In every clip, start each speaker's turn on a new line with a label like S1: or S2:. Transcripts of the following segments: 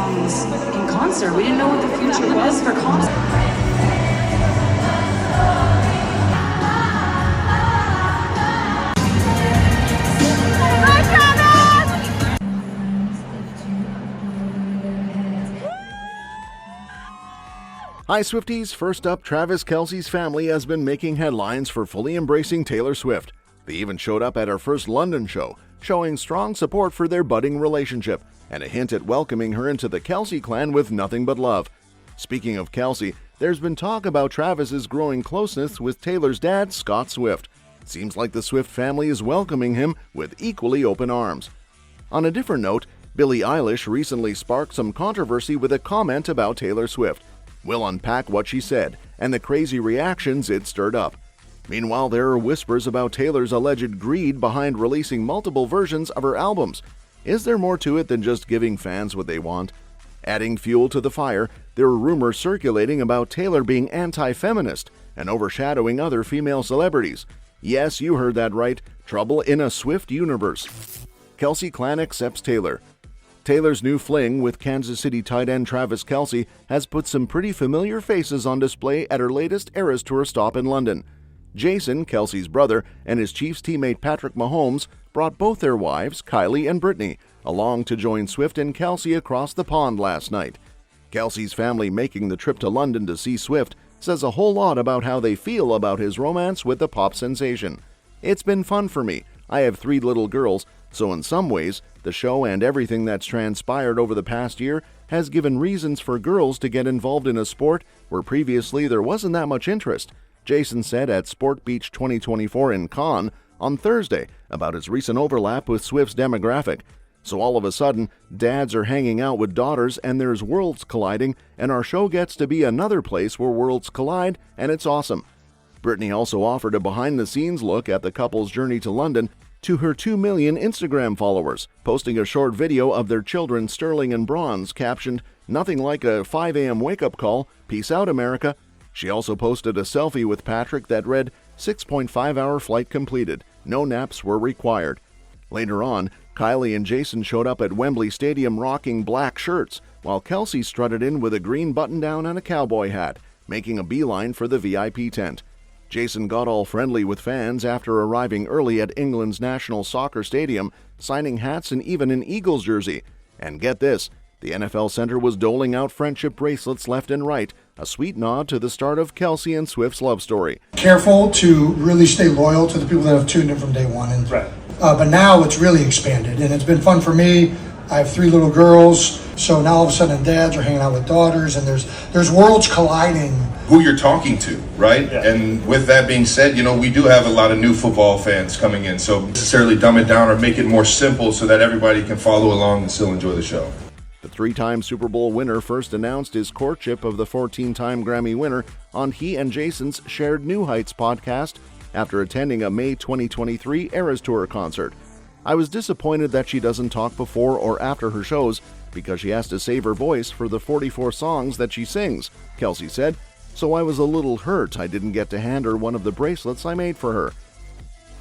S1: songs in concert. We didn't know what the future was for concert.
S2: Hi Swifties, first up, Travis Kelce's family has been making headlines for fully embracing Taylor Swift. They even showed up at her first London show, showing strong support for their budding relationship, and a hint at welcoming her into the Kelce clan with nothing but love. Speaking of Kelce, there's been talk about Travis's growing closeness with Taylor's dad, Scott Swift. Seems like the Swift family is welcoming him with equally open arms. On a different note, Billie Eilish recently sparked some controversy with a comment about Taylor Swift. We'll unpack what she said and the crazy reactions it stirred up. Meanwhile, there are whispers about Taylor's alleged greed behind releasing multiple versions of her albums. Is there more to it than just giving fans what they want? Adding fuel to the fire, there are rumors circulating about Taylor being anti-feminist and overshadowing other female celebrities. Yes, you heard that right. Trouble in a Swift universe. Kelce clan accepts Taylor. Taylor's new fling with Kansas City tight end Travis Kelce has put some pretty familiar faces on display at her latest Eras Tour stop in London. Jason, Kelce's brother, and his Chiefs teammate Patrick Mahomes brought both their wives, Kylie and Brittany, along to join Swift and Kelce across the pond last night. Kelce's family making the trip to London to see Swift says a whole lot about how they feel about his romance with the pop sensation. It's been fun for me. I have 3 little girls, so in some ways, the show and everything that's transpired over the past year has given reasons for girls to get involved in a sport where previously there wasn't that much interest, Jason said at Sport Beach 2024 in Cannes on Thursday about his recent overlap with Swift's demographic. So all of a sudden, dads are hanging out with daughters and there's worlds colliding, and our show gets to be another place where worlds collide, and it's awesome. Brittany also offered a behind-the-scenes look at the couple's journey to London to her 2 million Instagram followers, posting a short video of their children Sterling and Bronze captioned, "Nothing like a 5 a.m. wake-up call. Peace out, America." She also posted a selfie with Patrick that read, 6.5-hour flight completed. No naps were required. Later on, Kylie and Jason showed up at Wembley Stadium rocking black shirts, while Kelce strutted in with a green button-down and a cowboy hat, making a beeline for the VIP tent. Jason got all friendly with fans after arriving early at England's National Soccer Stadium, signing hats and even an Eagles jersey. And get this, the NFL Center was doling out friendship bracelets left and right, a sweet nod to the start of Kelce and Swift's love story.
S3: Careful to really stay loyal to the people that have tuned in from day one. And,
S4: right.
S3: But now it's really expanded, and it's been fun for me. I have 3 little girls, so now all of a sudden dads are hanging out with daughters, and there's worlds colliding.
S4: Who you're talking to, right?
S3: Yeah.
S4: And with that being said, we do have a lot of new football fans coming in, so necessarily dumb it down or make it more simple so that everybody can follow along and still enjoy the show.
S2: The 3-time Super Bowl winner first announced his courtship of the 14-time Grammy winner on he and Jason's Shared New Heights podcast after attending a May 2023 Eras Tour concert. "I was disappointed that she doesn't talk before or after her shows because she has to save her voice for the 44 songs that she sings," Kelce said. "So I was a little hurt I didn't get to hand her one of the bracelets I made for her."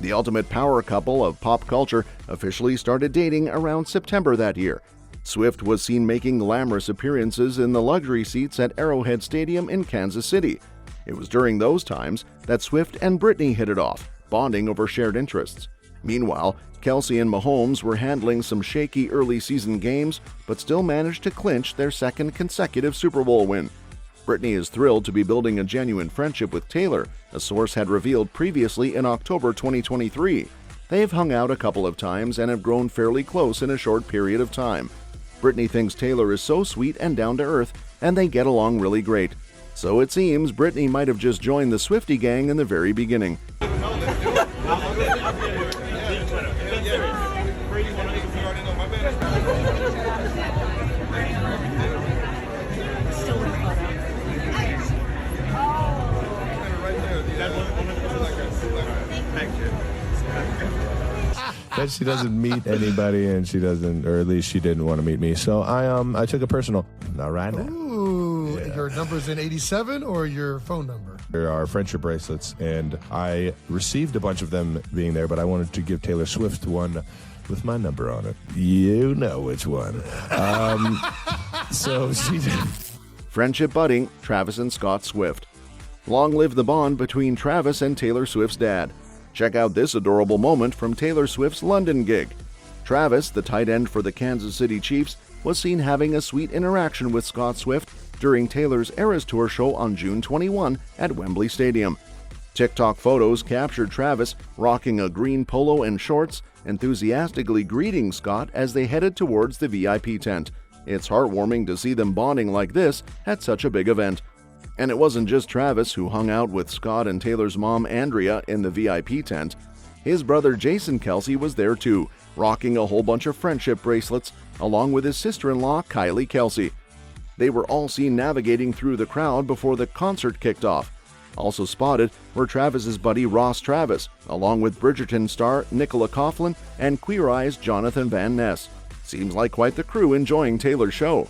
S2: The ultimate power couple of pop culture officially started dating around September that year. Swift was seen making glamorous appearances in the luxury seats at Arrowhead Stadium in Kansas City. It was during those times that Swift and Brittany hit it off, bonding over shared interests. Meanwhile, Kelce and Mahomes were handling some shaky early season games, but still managed to clinch their second consecutive Super Bowl win. Brittany is thrilled to be building a genuine friendship with Taylor, a source had revealed previously in October 2023. They've hung out a couple of times and have grown fairly close in a short period of time. Brittany thinks Taylor is so sweet and down to earth, and they get along really great. So it seems Brittany might have just joined the Swiftie gang in the very beginning.
S5: That she doesn't meet anybody, and she doesn't, or at least she didn't want to meet me. So I took it personal. Not right now.
S6: Ooh, yeah. Your number's in 87 or your phone number?
S5: There are friendship bracelets, and I received a bunch of them being there, but I wanted to give Taylor Swift one with my number on it. You know which one. So she
S2: Friendship budding Travis and Scott Swift. Long live the bond between Travis and Taylor Swift's dad. Check out this adorable moment from Taylor Swift's London gig. Travis, the tight end for the Kansas City Chiefs, was seen having a sweet interaction with Scott Swift during Taylor's Eras Tour show on June 21 at Wembley Stadium. TikTok photos captured Travis rocking a green polo and shorts, enthusiastically greeting Scott as they headed towards the VIP tent. It's heartwarming to see them bonding like this at such a big event. And it wasn't just Travis who hung out with Scott and Taylor's mom Andrea in the VIP tent. His brother Jason Kelce was there too, rocking a whole bunch of friendship bracelets, along with his sister-in-law Kylie Kelce. They were all seen navigating through the crowd before the concert kicked off. Also spotted were Travis's buddy Ross Travis, along with Bridgerton star Nicola Coughlan and Queer Eye's Jonathan Van Ness. Seems like quite the crew enjoying Taylor's show.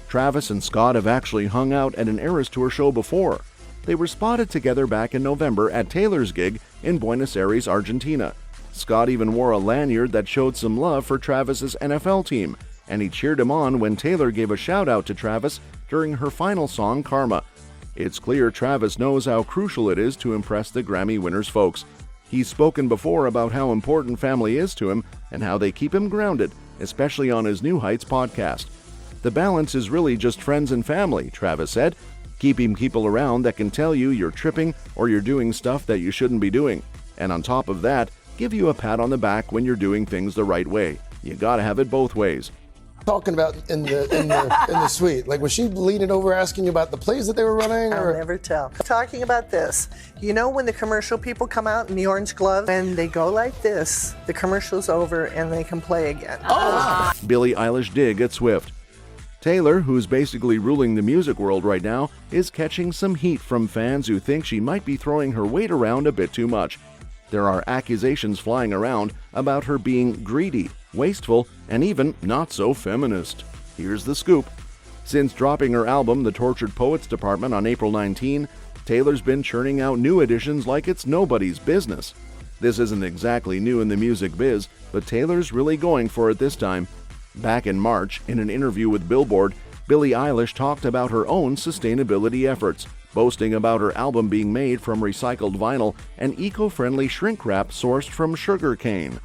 S2: Travis and Scott have actually hung out at an Eras Tour show before. They were spotted together back in November at Taylor's gig in Buenos Aires, Argentina. Scott even wore a lanyard that showed some love for Travis's NFL team, and he cheered him on when Taylor gave a shout-out to Travis during her final song, Karma. It's clear Travis knows how crucial it is to impress the Grammy winners' folks. He's spoken before about how important family is to him and how they keep him grounded, especially on his New Heights podcast. The balance is really just friends and family, Travis said, keeping people around that can tell you you're tripping or you're doing stuff that you shouldn't be doing. And on top of that, give you a pat on the back when you're doing things the right way. You gotta have it both ways.
S7: Talking about in the suite, like was she leaning over asking you about the plays that they were running?
S8: I'll never tell. Talking about this, you know when the commercial people come out in the orange gloves, when they go like this, the commercial's over and they can play again.
S7: Oh!
S2: Billie Eilish dig at Swift. Taylor, who's basically ruling the music world right now, is catching some heat from fans who think she might be throwing her weight around a bit too much. There are accusations flying around about her being greedy, wasteful, and even not so feminist. Here's the scoop. Since dropping her album, The Tortured Poets Department, on April 19, Taylor's been churning out new editions like it's nobody's business. This isn't exactly new in the music biz, but Taylor's really going for it this time. Back in March, in an interview with Billboard, Billie Eilish talked about her own sustainability efforts, boasting about her album being made from recycled vinyl and eco-friendly shrink wrap sourced from sugar cane.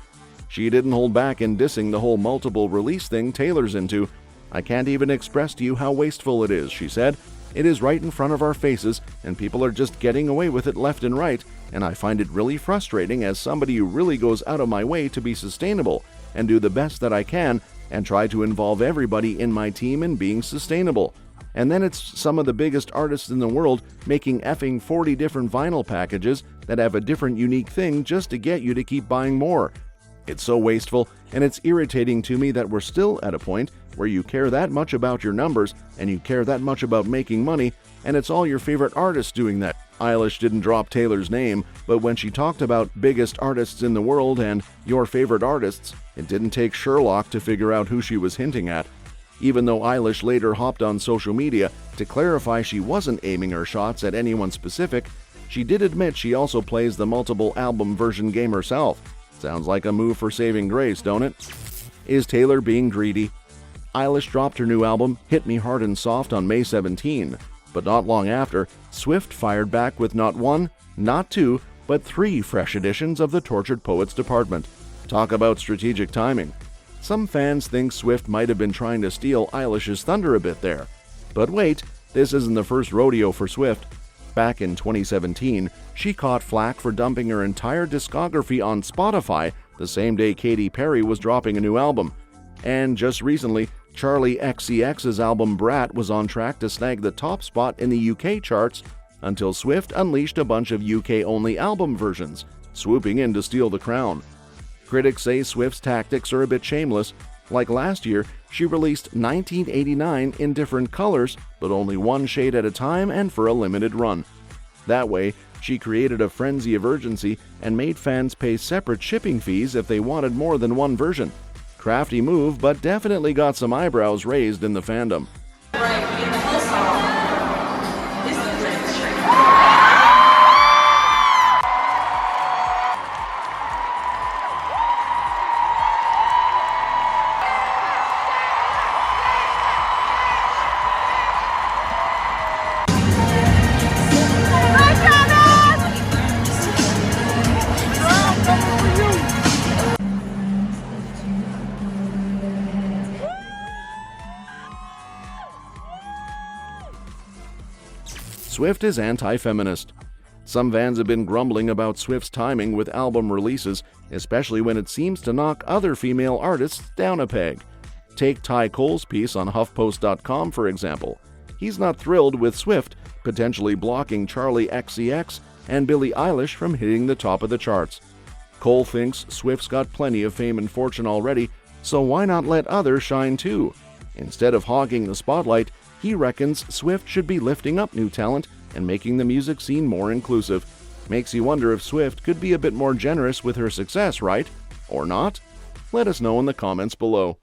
S2: She didn't hold back in dissing the whole multiple release thing Taylor's into. "I can't even express to you how wasteful it is," she said. "It is right in front of our faces, and people are just getting away with it left and right, and I find it really frustrating as somebody who really goes out of my way to be sustainable and do the best that I can and try to involve everybody in my team in being sustainable. And then it's some of the biggest artists in the world making effing 40 different vinyl packages that have a different unique thing just to get you to keep buying more. It's so wasteful, and it's irritating to me that we're still at a point where you care that much about your numbers and you care that much about making money, and it's all your favorite artists doing that." Eilish didn't drop Taylor's name, but when she talked about biggest artists in the world and your favorite artists, it didn't take Sherlock to figure out who she was hinting at. Even though Eilish later hopped on social media to clarify she wasn't aiming her shots at anyone specific, she did admit she also plays the multiple album version game herself. Sounds like a move for saving grace, don't it? Is Taylor being greedy? Eilish dropped her new album, Hit Me Hard and Soft, on May 17, but not long after, Swift fired back with not one, not two, but 3 fresh editions of The Tortured Poets Department. Talk about strategic timing. Some fans think Swift might have been trying to steal Eilish's thunder a bit there. But wait, this isn't the first rodeo for Swift. Back in 2017, she caught flack for dumping her entire discography on Spotify the same day Katy Perry was dropping a new album. And just recently, Charli XCX's album Brat was on track to snag the top spot in the UK charts until Swift unleashed a bunch of UK-only album versions, swooping in to steal the crown. Critics say Swift's tactics are a bit shameless. Like last year, she released 1989 in different colors, but only one shade at a time and for a limited run. That way, she created a frenzy of urgency and made fans pay separate shipping fees if they wanted more than one version. Crafty move, but definitely got some eyebrows raised in the fandom.
S1: Right, in the whole song is the Prince string.
S2: Swift is anti-feminist. Some fans have been grumbling about Swift's timing with album releases, especially when it seems to knock other female artists down a peg. Take Ty Cole's piece on HuffPost.com, for example. He's not thrilled with Swift potentially blocking Charli XCX and Billie Eilish from hitting the top of the charts. Cole thinks Swift's got plenty of fame and fortune already, so why not let others shine too? Instead of hogging the spotlight, he reckons Swift should be lifting up new talent and making the music scene more inclusive. Makes you wonder if Swift could be a bit more generous with her success, right? Or not? Let us know in the comments below.